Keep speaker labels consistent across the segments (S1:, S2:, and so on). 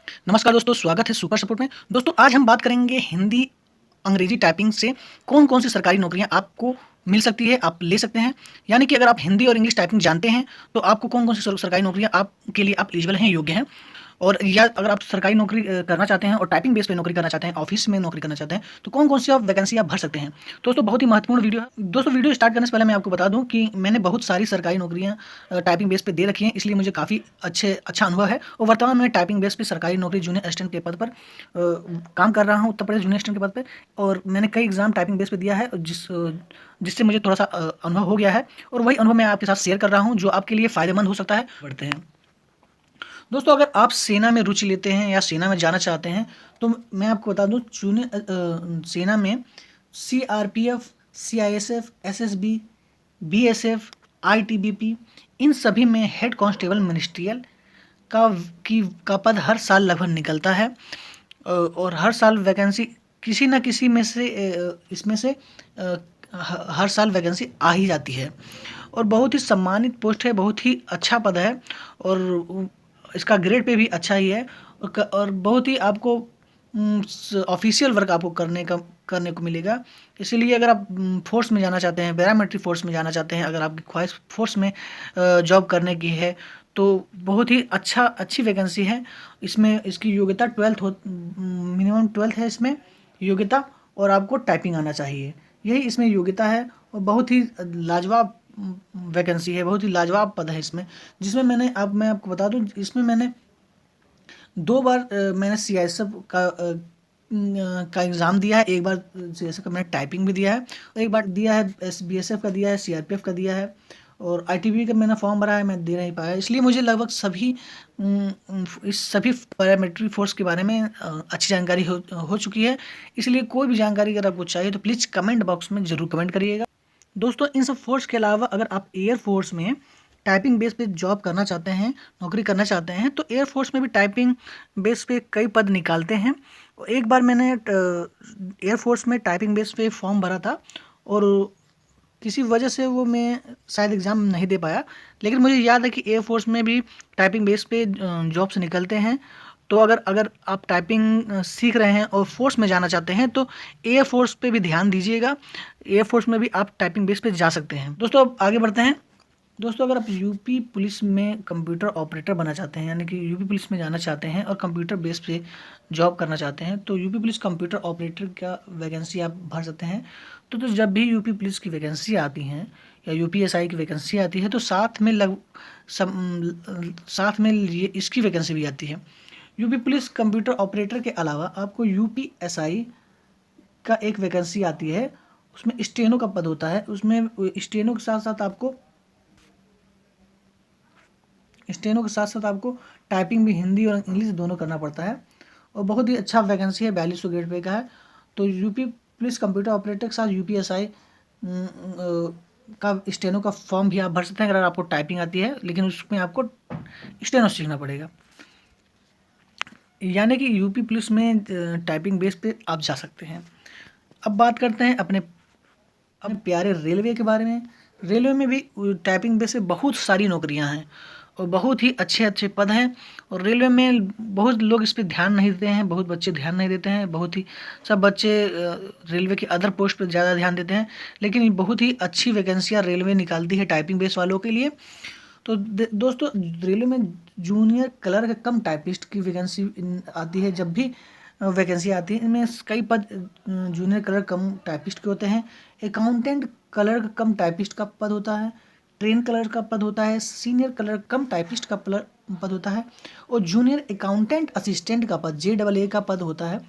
S1: नमस्कार दोस्तों, स्वागत है सुपर सपोर्ट में। दोस्तों आज हम बात करेंगे हिंदी, अंग्रेजी टाइपिंग से कौन-कौन सी सरकारी नौकरियाँ आपको मिल सकती है, आप ले सकते हैं। यानी कि अगर आप हिंदी और इंग्लिश टाइपिंग जानते हैं, तो आपको कौन-कौन सी सरकारी नौकरियाँ आपके लिए आप एलिजिबल हैं, योग्य हैं। और या अगर आप सरकारी नौकरी करना चाहते हैं और टाइपिंग बेस पे नौकरी करना चाहते हैं, ऑफ़िस में नौकरी करना चाहते हैं, तो कौन-कौन सी आप वैकेंसी आप भर सकते हैं। दोस्तों बहुत ही महत्वपूर्ण वीडियो है। दोस्तों वीडियो स्टार्ट करने से पहले मैं आपको बता दूँ कि मैंने बहुत सारी सरकारी नौकरियाँ टाइपिंग बेस पे दे रखी हैं, इसलिए मुझे काफ़ी अच्छा अनुभव है और वर्तमान में टाइपिंग बेस पे सरकारी नौकरी जूनियर असिस्टेंट के पद पर काम कर रहा हूँ उत्तर प्रदेश जूनियर असिस्टेंट के पद पे। और मैंने कई एग्ज़ाम टाइपिंग बेस पे दिया है जिससे मुझे थोड़ा-सा अनुभव हो गया है और वही अनुभव मैं आपके साथ शेयर कर रहा हूँ, जो आपके लिए फ़ायदेमंद हो सकता है। बढ़ते हैं। दोस्तों अगर आप सेना में रुचि लेते हैं या सेना में जाना चाहते हैं, तो मैं आपको बता दूँ सेना में CRPF, CISF, SSB, BSF, ITBP, इन सभी में हेड कांस्टेबल मिनिस्ट्रियल का का पद हर साल लगभग निकलता है। और हर साल वैकेंसी किसी न किसी में से इसमें से हर साल वैकेंसी आ ही जाती है और बहुत ही सम्मानित पोस्ट है, बहुत ही अच्छा पद है और इसका ग्रेड पे भी अच्छा ही है और बहुत ही आपको ऑफिशियल वर्क आपको करने को मिलेगा। इसीलिए अगर आप फोर्स में जाना चाहते हैं, पैरामिलिट्री फोर्स में जाना चाहते हैं, अगर आपकी ख्वाहिश फोर्स में जॉब करने की है, तो बहुत ही अच्छी वैकेंसी है। इसमें इसकी योग्यता मिनिमम 12th है इसमें योग्यता, और आपको टाइपिंग आना चाहिए, यही इसमें योग्यता है। और बहुत ही लाजवाब वैकेंसी है, बहुत ही लाजवाब पद है इसमें, जिसमें मैं आपको बता दूं, इसमें मैंने 2 बार मैंने सीआईएसएफ का एग्ज़ाम दिया है। एक बार सीआईएसएफ का मैंने टाइपिंग भी दिया है और एक बार दिया है बीएसएफ का दिया है, सीआरपीएफ का दिया है और आईटीबीपी का मैंने फॉर्म भरा है, मैं दे नहीं पाया। इसलिए मुझे लगभग इस सभी पैरामिलिट्री फोर्स के बारे में अच्छी जानकारी हो चुकी है। इसलिए कोई भी जानकारी अगर आपको चाहिए तो प्लीज़ कमेंट बॉक्स में ज़रूर कमेंट करिएगा। दोस्तों इन सब फोर्स के अलावा अगर आप एयर फोर्स में टाइपिंग बेस पे जॉब करना चाहते हैं, नौकरी करना चाहते हैं, तो एयर फोर्स में भी टाइपिंग बेस पे कई पद निकालते हैं। एक बार मैंने एयर फोर्स में टाइपिंग बेस पे फॉर्म भरा था और किसी वजह से वो मैं शायद एग्ज़ाम नहीं दे पाया, लेकिन मुझे याद है कि एयर फोर्स में भी टाइपिंग बेस पे जॉब्स निकलते हैं। तो अगर अगर आप टाइपिंग सीख रहे हैं और फोर्स में जाना चाहते हैं, तो एयर फोर्स पे भी ध्यान दीजिएगा। एयर फोर्स में भी आप टाइपिंग बेस पे जा सकते हैं। दोस्तों अब आगे बढ़ते हैं। दोस्तों अगर आप यूपी पुलिस में कंप्यूटर ऑपरेटर बनना चाहते हैं, यानी कि यूपी पुलिस में जाना चाहते हैं और कंप्यूटर बेस पे जॉब करना चाहते हैं, तो यूपी पुलिस कंप्यूटर ऑपरेटर का वैकेंसी आप भर सकते हैं। तो जब भी यूपी पुलिस की वैकेंसी आती हैं या यूपीएसआई की वैकेंसी आती है, तो साथ में ये इसकी वैकेंसी भी आती है। यूपी पुलिस कंप्यूटर ऑपरेटर के अलावा आपको यूपीएसआई का एक वैकेंसी आती है, उसमें स्टेनो का पद होता है। उसमें स्टेनो के साथ साथ आपको टाइपिंग भी हिंदी और इंग्लिश दोनों करना पड़ता है और बहुत ही अच्छा वैकेंसी है, 4200 ग्रेड पे का है। तो यूपी पुलिस कंप्यूटर ऑपरेटर के साथ यूपीएसआई का स्टेनो का फॉर्म भी आप भर सकते हैं अगर आपको टाइपिंग आती है, लेकिन उसमें आपको स्टेनो सीखना पड़ेगा। यानी कि यूपी पुलिस में टाइपिंग बेस पे आप जा सकते हैं। अब बात करते हैं अपने प्यारे रेलवे के बारे में। रेलवे में भी टाइपिंग बेस पे बहुत सारी नौकरियां हैं और बहुत ही अच्छे पद हैं और रेलवे में बहुत लोग इस पे ध्यान नहीं देते हैं, बहुत बच्चे ध्यान नहीं देते हैं, बहुत ही सब बच्चे रेलवे की अदर पोस्ट पर ज़्यादा ध्यान देते हैं। लेकिन बहुत ही अच्छी वैकेंसियाँ रेलवे निकालती है टाइपिंग बेस वालों के लिए। तो दोस्तों रेलवे में जूनियर क्लर्क कम टाइपिस्ट की वैकेंसी आती है। जब भी वैकेंसी आती है, इनमें कई पद जूनियर क्लर्क कम टाइपिस्ट के होते हैं। अकाउंटेंट क्लर्क कम टाइपिस्ट का पद होता है, ट्रेन क्लर्क का पद होता है, सीनियर क्लर्क कम टाइपिस्ट का पद होता है और जूनियर अकाउंटेंट असिस्टेंट का पद JAA का पद होता है।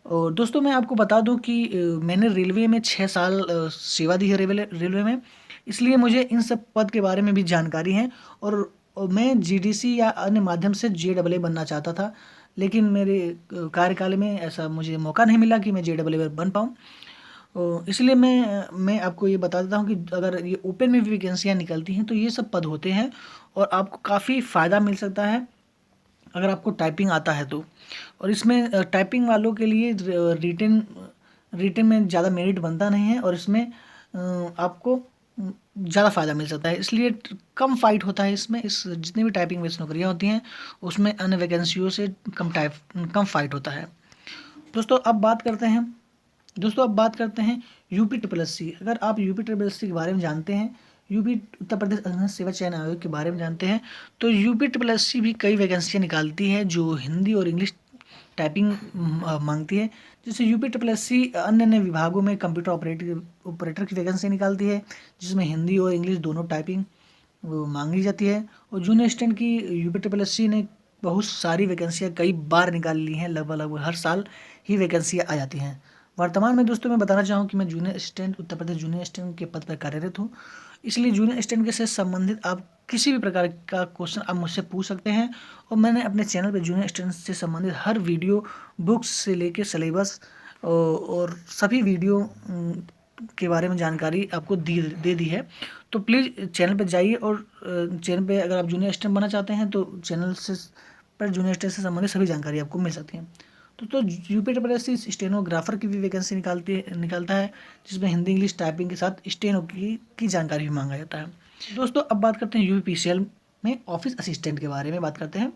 S1: और दोस्तों मैं आपको बता दूं कि मैंने रेलवे में 6 साल सेवा दी है रेलवे में, इसलिए मुझे इन सब पद के बारे में भी जानकारी है। और मैं जीडीसी या अन्य माध्यम से JAA बनना चाहता था, लेकिन मेरे कार्यकाल में ऐसा मुझे मौका नहीं मिला कि मैं JAA बन पाऊँ। इसलिए मैं आपको ये बता देता हूँ कि अगर ये ओपन में भी वैकेंसियाँ निकलती हैं, तो ये सब पद होते हैं और आपको काफ़ी फ़ायदा मिल सकता है अगर आपको टाइपिंग आता है तो। और इसमें टाइपिंग वालों के लिए रिटेन में ज़्यादा मेरिट बनता नहीं है और इसमें आपको ज़्यादा फ़ायदा मिल सकता है, इसलिए कम फाइट होता है इसमें। इस जितनी भी टाइपिंग बेस्ड नौकरियाँ होती हैं उसमें अन्य वैकेंसियों से कम फाइट होता है। दोस्तों अब बात करते हैं यूपी ट्रिपल एस सी। अगर आप यूपी ट्रिपल एस सी के बारे में जानते हैं, यूपी उत्तर प्रदेश अधीनस्थ सेवा चयन आयोग के बारे में जानते हैं, तो यूपी ट्रिपल एस सी भी कई वैकेंसियाँ निकालती है जो हिंदी और इंग्लिश टाइपिंग मांगती है। जैसे यूपी ट्रिपल एस सी अन्य अन्य विभागों में कंप्यूटर ऑपरेटर की वैकेंसी निकालती है, जिसमें हिंदी और इंग्लिश दोनों टाइपिंग मांगी जाती है। और जूनियर असिस्टेंट की यूपी ट्रिपल एस सी ने बहुत सारी वैकेंसियाँ कई बार निकाल ली हैं, लगभग हर साल ही वैकेंसियाँ आ जाती हैं। वर्तमान में दोस्तों मैं बताना चाहूँ कि मैं junior assistant Uttar Pradesh junior assistant के पद पर कार्यरत हूँ, इसलिए जूनियर असिस्टेंट के से संबंधित आप किसी भी प्रकार का क्वेश्चन आप मुझसे पूछ सकते हैं। और मैंने अपने चैनल पर जूनियर असिस्टेंट से संबंधित हर वीडियो, बुक्स से लेके सिलेबस और सभी वीडियो के बारे में जानकारी आपको दे दी है। तो प्लीज़ चैनल पर जाइए और चैनल पे अगर आप जूनियर असिस्टेंट बनना चाहते हैं तो चैनल से पर जूनियर असिस्टेंट से संबंधित सभी जानकारी आपको मिल सकती है। तो UP triple S C stenographer की भी वैकेंसी निकालता है, जिसमें हिंदी इंग्लिश टाइपिंग के साथ स्टेनो की जानकारी भी मांगा जाता है। दोस्तों अब बात करते हैं यूपीपीसीएल में ऑफिस असिस्टेंट के बारे में बात करते हैं।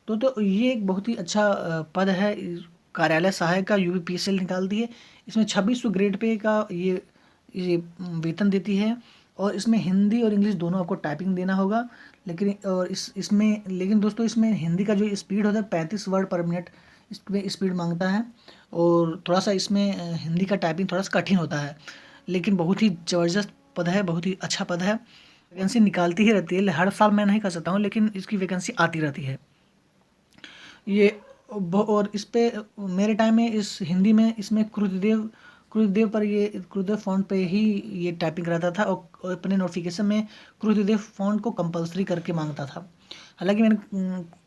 S1: तो ये एक बहुत ही अच्छा पद है, कार्यालय सहायक का यूपीपीसीएल निकालती है। इसमें 2600 ग्रेड पे का ये वेतन देती है और इसमें हिंदी और इंग्लिश दोनों आपको टाइपिंग देना होगा। लेकिन दोस्तों इसमें हिंदी का जो स्पीड होता है 35 वर्ड पर मिनट इसमें स्पीड मांगता है। और थोड़ा सा इसमें हिंदी का टाइपिंग थोड़ा सा कठिन होता है, लेकिन बहुत ही ज़बरदस्त पद है, बहुत ही अच्छा पद है। वैकेंसी निकालती ही रहती है, हर साल मैं नहीं कर सकता हूँ, लेकिन इसकी वैकेंसी आती रहती है। ये और इस पे मेरे टाइम में इस हिंदी में इसमें क्रुद्धदेव पर ये क्रुद्धदेव फॉन्ट पे ही ये टाइपिंग कराता था और अपने नोटिफिकेशन में क्रुद्धदेव फॉन्ट को कंपलसरी करके मांगता था। हालांकि मैंने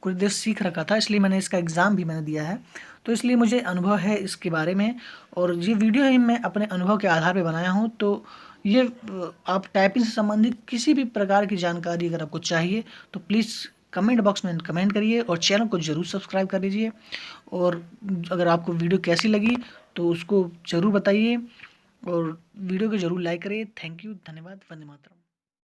S1: क्रुद्धदेव सीख रखा था, इसलिए मैंने इसका एग्ज़ाम भी मैंने दिया है, तो इसलिए मुझे अनुभव है इसके बारे में। और ये वीडियो ही मैं अपने अनुभव के आधार पर बनाया हूँ। तो ये आप टाइपिंग से संबंधित किसी भी प्रकार की जानकारी अगर आपको चाहिए तो प्लीज़ कमेंट बॉक्स में कमेंट करिए और चैनल को ज़रूर सब्सक्राइब कर लीजिए। और अगर आपको वीडियो कैसी लगी तो उसको ज़रूर बताइए और वीडियो को ज़रूर लाइक करिए। थैंक यू, धन्यवाद, वंदे मातरम।